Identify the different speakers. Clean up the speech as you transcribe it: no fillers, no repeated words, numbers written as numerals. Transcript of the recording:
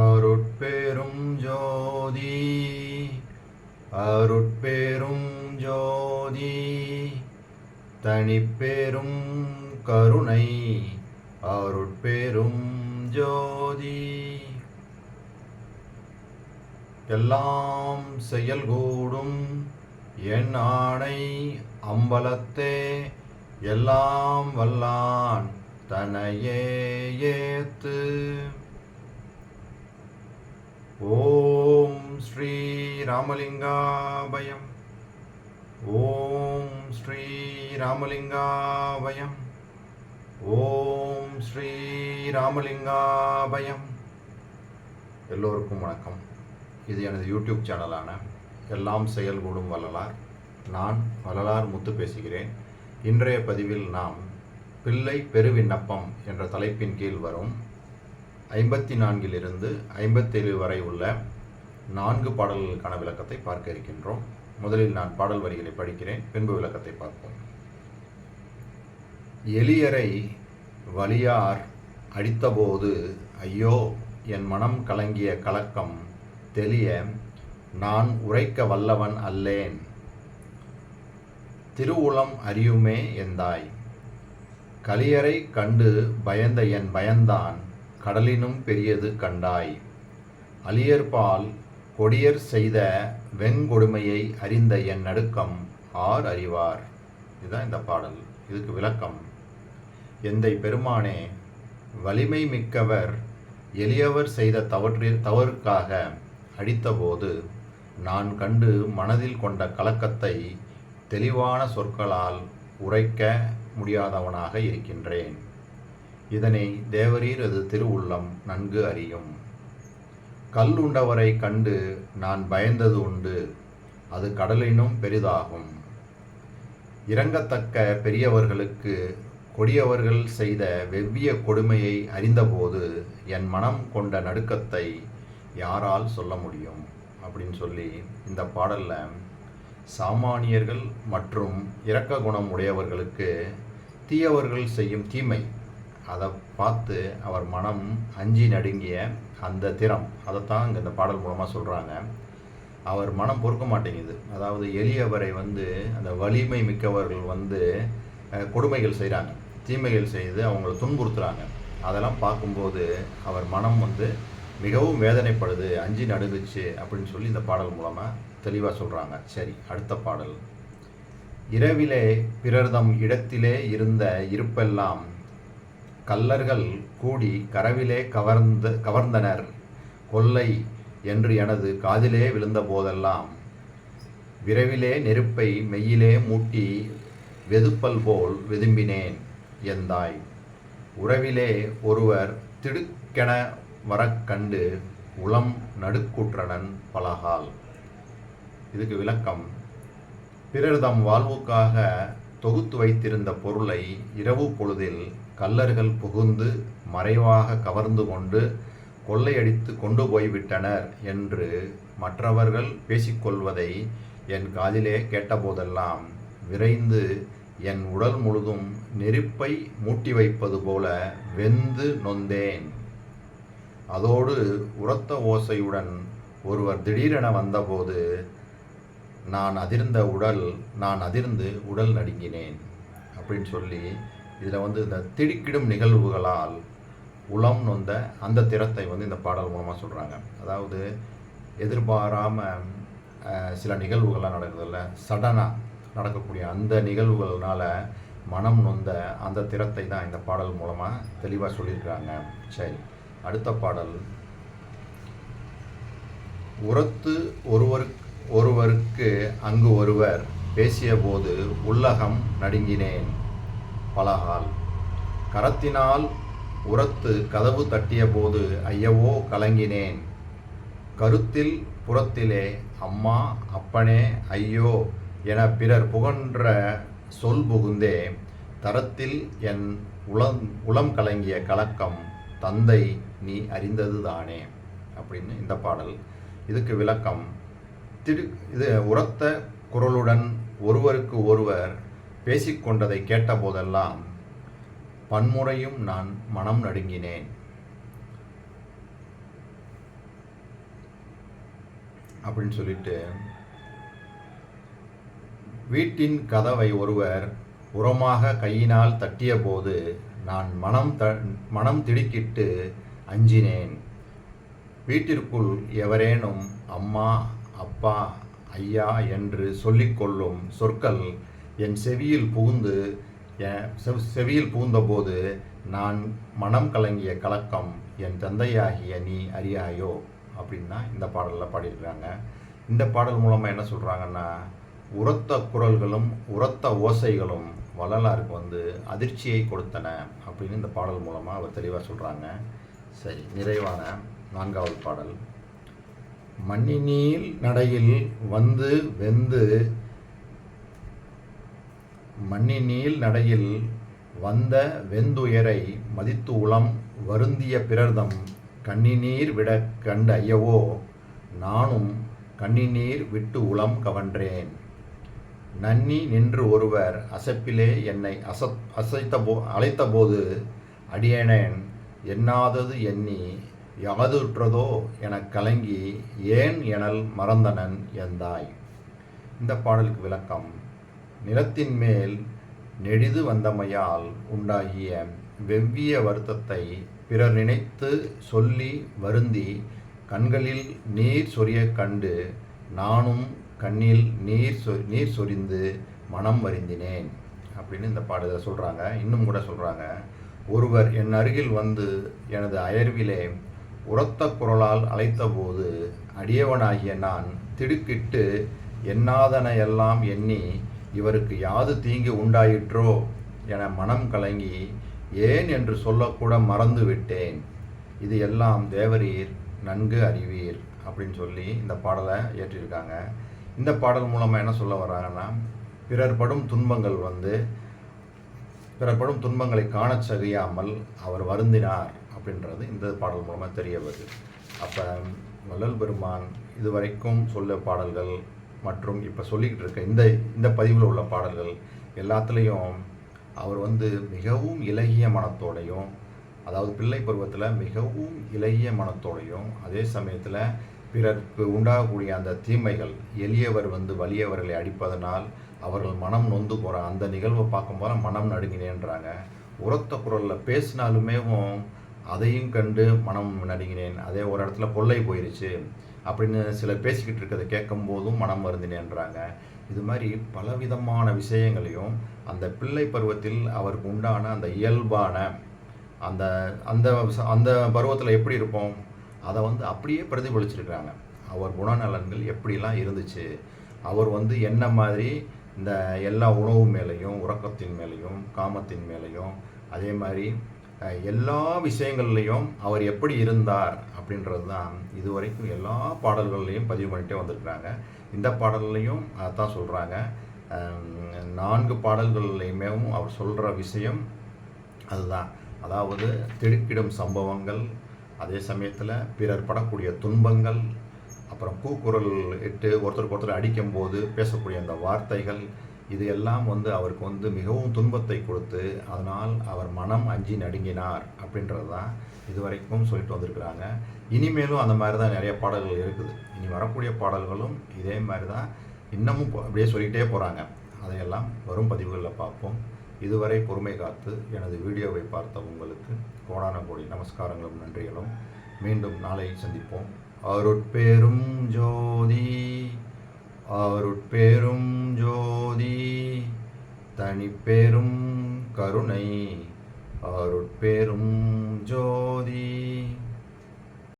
Speaker 1: அருட்பெரும் ஜோதி அருட்பெரும் ஜோதி தனிப்பெரும் கருணை அருட்பெரும் ஜோதி எல்லாம் செயல்கூடும் என் ஆணை அம்பலத்தே எல்லாம் வல்லான் தனையே ஏத்து. ஓம் ஸ்ரீ ராமலிங்காபயம். ஓம் ஸ்ரீ ராமலிங்காபயம். ஓம் ஸ்ரீ ராமலிங்காபயம். எல்லோருக்கும் வணக்கம். இது எனது யூடியூப் சேனலான எல்லாம் செயல்கூடும் வள்ளலார். நான் வள்ளலார் முத்து பேசுகிறேன். இன்றைய பதிவில் நாம் பிள்ளை பெருவிண்ணப்பம் என்ற தலைப்பின் கீழ் வரும் 54 57 வரை உள்ள 4 பாடல்களுக்கான விளக்கத்தை பார்க்க இருக்கின்றோம். முதலில் நான் பாடல் வரிகளை படிக்கிறேன், பின்பு விளக்கத்தை பார்ப்போம். எளியரை வலியார் அடித்தபோது ஐயோ என் மனம் கலங்கிய கலக்கம் தெளிய நான் உரைக்க வல்லவன் அல்லேன். திருவுளம் அறியுமே எந்தாய். கலியரை கண்டு பயந்த என் பயந்தான் கடலினும் பெரியது கண்டாய். அலியர்பால் கொடியர் செய்த வெங்கொடுமையை அறிந்த என் நடுக்கம் ஆர் அறிவார். இதுதான் இந்த பாடல். இதுக்கு விளக்கம். எந்தை பெருமானே, வலிமை மிக்கவர் எளியவர் செய்த தவறுக்காக அடித்தபோது நான் கண்டு மனதில் கொண்ட கலக்கத்தை தெளிவான சொற்களால் உரைக்க முடியாதவனாக இருக்கின்றேன். இதனை தேவரீரது திருவுள்ளம் நன்கு அறியும். கல் உண்டவரை கண்டு நான் பயந்தது உண்டு, அது கடலினும் பெரிதாகும். இரங்கத்தக்க பெரியவர்களுக்கு கொடியவர்கள் செய்த வெவ்விய கொடுமையை அறிந்தபோது என் மனம் கொண்ட நடுக்கத்தை யாரால் சொல்ல முடியும் அப்படின்னு சொல்லி இந்த பாடலில் சாமானியர்கள் மற்றும் இரக்க குணம் உடையவர்களுக்கு தீயவர்கள் செய்யும் தீமை அதை பார்த்து அவர் மனம் அஞ்சி நடுங்கிய அந்த திறம், அதைத்தான் இங்கே இந்த பாடல் மூலமாக சொல்கிறாங்க. அவர் மனம் பொறுக்க மாட்டேங்குது. அதாவது எளியவரை அந்த வலிமை மிக்கவர்கள் கொடுமைகள் செய்கிறாங்க, தீமைகள் செய்து அவங்கள துன்புறுத்துகிறாங்க. அதெல்லாம் பார்க்கும்போது அவர் மனம் மிகவும் வேதனைப்படுது, அஞ்சி நடுங்குச்சு அப்படின்னு சொல்லி இந்த பாடல் மூலமாக தெளிவாக சொல்கிறாங்க. சரி, அடுத்த பாடல். இரவிலே பிறர்தம் இடத்திலே இருந்த இருப்பெல்லாம் கள்ளர்கள் கூடி கரவிலே கவர்ந்தனர் கொல்லை என்று எனது காதிலே விழுந்த போதெல்லாம் விரைவிலே நெருப்பை மெய்யிலே மூட்டி வெதுப்பல் போல் வெதும்பினேன் எந்தாய். உறவிலே ஒருவர் திடுக்கென வரக்கண்டு உளம் நடுக்குற்றனன் பலகால். இதுக்கு விளக்கம். பிறர்தம் வாழ்வுக்காக தொகுத்து வைத்திருந்த பொருளை இரவு பொழுதில் கள்ளர்கள் புகுந்து மறைவாக கவர்ந்து கொண்டு கொள்ளையடித்து கொண்டு போய்விட்டனர் என்று மற்றவர்கள் பேசிக்கொள்வதை என் காதிலே கேட்டபோதெல்லாம் விரைந்து என் உடல் முழுதும் நெருப்பை மூட்டி வைப்பது போல வெந்து நொந்தேன். அதோடு உரத்த ஓசையுடன் ஒருவர் திடீரென வந்தபோது நான் அதிர்ந்து உடல் நடுங்கினேன் அப்படின்னு சொல்லி இதில் இந்த திடுக்கிடும் நிகழ்வுகளால் உளம் நொந்த அந்த திறத்தை இந்த பாடல் மூலமாக சொல்கிறாங்க. அதாவது எதிர்பாராமல் சில நிகழ்வுகள்லாம் நடக்குதில்ல, சடனாக நடக்கக்கூடிய அந்த நிகழ்வுகள்னால மனம் நொந்த அந்த திறத்தை தான் இந்த பாடல் மூலமாக தெளிவாக சொல்லியிருக்கிறாங்க. சரி, அடுத்த பாடல். உரத்து ஒருவருக்கு அங்கு ஒருவர் பேசியபோது உள்ளகம் நடுங்கினேன் பலகால். கரத்தினால் உரத்து கதவு தட்டிய போது ஐயவோ கலங்கினேன். கருத்தில் புறத்திலே அம்மா அப்பனே ஐயோ என பிறர் புகன்ற சொல் புகுந்தே தரத்தில் என் உளம் கலங்கிய கலக்கம் தந்தை நீ அறிந்தது தானே அப்படின்னு இந்த பாடல். இதுக்கு விளக்கம். இது உரத்த குரலுடன் ஒருவருக்கு ஒருவர் பேசிக்கொண்டதை கேட்டபோதெல்லாம் பன்முறையும் நான் மனம் நடுங்கினேன். அப்படின்னு சொல்லிட்டு, வீட்டின் கதவை ஒருவர் உரமாக கையினால் தட்டிய போது நான் மனம் திடுக்கிட்டு அஞ்சினேன். வீட்டிற்குள் எவரேனும் அம்மா, அப்பா, ஐயா என்று சொல்லிக்கொள்ளும் சொற்கள் என் செவியில் புகுந்தபோது நான் மனம் கலங்கிய கலக்கம் என் தந்தையாகிய நீ அறியாயோ அப்படின்னா இந்த பாடலில் பாடியிருக்கிறாங்க. இந்த பாடல் மூலமாக என்ன சொல்கிறாங்கன்னா, உரத்த குரல்களும் உரத்த ஓசைகளும் வள்ளலாருக்கு அதிர்ச்சியை கொடுத்தன அப்படின்னு இந்த பாடல் மூலமாக அவர் தெளிவாக சொல்கிறாங்க. சரி, நிறைவான 4வது பாடல். மண்ணினீள் நடையில் வந்து வெந்து மண்ணினீள் நடையில் வந்த வெந்துயரை மதித்து உளம் வருந்திய பிறர்தம் கண்ணினீர் விட கண்டு ஐயவோ நானும் கண்ணினீர் விட்டு உளம் கவன்றேன். நன்னி நின்று ஒருவர் அசப்பிலே என்னை அழைத்தபோது அடியேனேன் எண்ணாதது எண்ணி யாதுற்றதோ எனக் கலங்கி ஏன் எனல் மறந்தனன் எந்தாய். இந்த பாடலுக்கு விளக்கம், நிலத்தின் மேல் நெடிது வந்தமையால் உண்டாகிய வெவ்விய வருத்தத்தை பிறர் நினைத்து சொல்லி வருந்தி கண்களில் நீர் சொரியக் கண்டு நானும் கண்ணில் நீர் சொரிந்து மனம் வருந்தினேன் அப்படின்னு இந்த பாடலில் சொல்கிறாங்க. இன்னும் கூட சொல்கிறாங்க, ஒருவர் என் அருகில் வந்து எனது அயர்விலே உரத்த குரலால் அழைத்தபோது அடியவனாகிய நான் திடுக்கிட்டு எண்ணாதன எல்லாம் எண்ணி இவருக்கு யாது தீங்கு உண்டாயிற்றோ என மனம் கலங்கி ஏன் என்று சொல்லக்கூட மறந்து விட்டேன். இது எல்லாம் தேவரீர் நன்கு அறிவீர் அப்படின்னு சொல்லி இந்த பாடலை ஏற்றிருக்காங்க. இந்த பாடல் மூலமாக என்ன சொல்ல வர்றாங்கன்னா, பிறர் படும் துன்பங்களை காணச் சகியாமல் அவர் வருந்தினார் அப்படின்றது இந்த பாடல் மூலமாக தெரிய வருது. அப்போ வள்ளல் பெருமான் இதுவரைக்கும் சொல்ல பாடல்கள் மற்றும் இப்போ சொல்லிக்கிட்டு இருக்க இந்த பதிவில் உள்ள பாடல்கள் எல்லாத்துலேயும் அவர் மிகவும் இலகிய மனத்தோடையும், அதாவது பிள்ளை பருவத்தில் மிகவும் இலகிய மனத்தோடையும், அதே சமயத்தில் பிறருக்கு உண்டாகக்கூடிய அந்த தீமைகள், எளியவர் வலியவர்களை அடிப்பதனால் அவர்கள் மனம் நொந்து போகிற அந்த நிகழ்வை பார்க்கும்போது மனம் நடுங்கினேன்றாங்க. உரத்த குரலில் பேசினாலுமே அதையும் கண்டு மனம் நடுங்கினேன். அதே ஒரு இடத்துல கொள்ளை போயிருச்சு அப்படின்னு சிலர் பேசிக்கிட்டு இருக்கிறத கேட்கும் போதும் மனம் வருந்தினேன்றாங்க. இது மாதிரி பலவிதமான விஷயங்களையும் அந்த பிள்ளை பருவத்தில் அவருக்கு உண்டான அந்த இயல்பான அந்த அந்த அந்த பருவத்தில் எப்படி இருப்போம் அதை அப்படியே பிரதிபலிச்சிருக்கிறாங்க. அவர் குணநலன்கள் எப்படிலாம் இருந்துச்சு, அவர் என்ன மாதிரி இந்த எல்லா உணவு மேலேயும், உறக்கத்தின் மேலேயும், காமத்தின் மேலேயும், அதே மாதிரி எல்லா விஷயங்கள்லேயும் அவர் எப்படி இருந்தார் அப்படின்றது தான் இதுவரைக்கும் எல்லா பாடல்கள்லையும் பதிவு பண்ணிகிட்டே வந்திருக்கிறாங்க. இந்த பாடல்லையும் அதான் சொல்கிறாங்க. 4 பாடல்கள்லையுமே அவர் சொல்கிற விஷயம் அதுதான். அதாவது திடுக்கிடும் சம்பவங்கள், அதே சமயத்தில் பிறர் படக்கூடிய துன்பங்கள், அப்புறம் கூக்குரல் இட்டு ஒருத்தருக்கு ஒருத்தர் அடிக்கும்போது பேசக்கூடிய அந்த வார்த்தைகள், இது எல்லாம் அவருக்கு மிகவும் துன்பத்தை கொடுத்து அதனால் அவர் மனம் அஞ்சி நடுங்கினார் அப்படின்றது தான் இதுவரைக்கும் சொல்லிட்டு வந்திருக்கிறாங்க. இனிமேலும் அந்த மாதிரி தான் நிறைய பாடல்கள் இருக்குது. இனி வரக்கூடிய பாடல்களும் இதே மாதிரி தான் இன்னமும் அப்படியே சொல்லிகிட்டே போகிறாங்க. அதையெல்லாம் வரும் பதிவுகளில் பார்ப்போம். இதுவரை பொறுமை காத்து எனது வீடியோவை பார்த்த உங்களுக்கு கோடான கோடி நமஸ்காரங்களும் நன்றிகளும். மீண்டும் நாளை சந்திப்போம். அருட்பெரும் ஜோதி அருட்பெரும் ஜோதி தனிப்பெரும் கருணை அருட்பெரும் ஜோதி.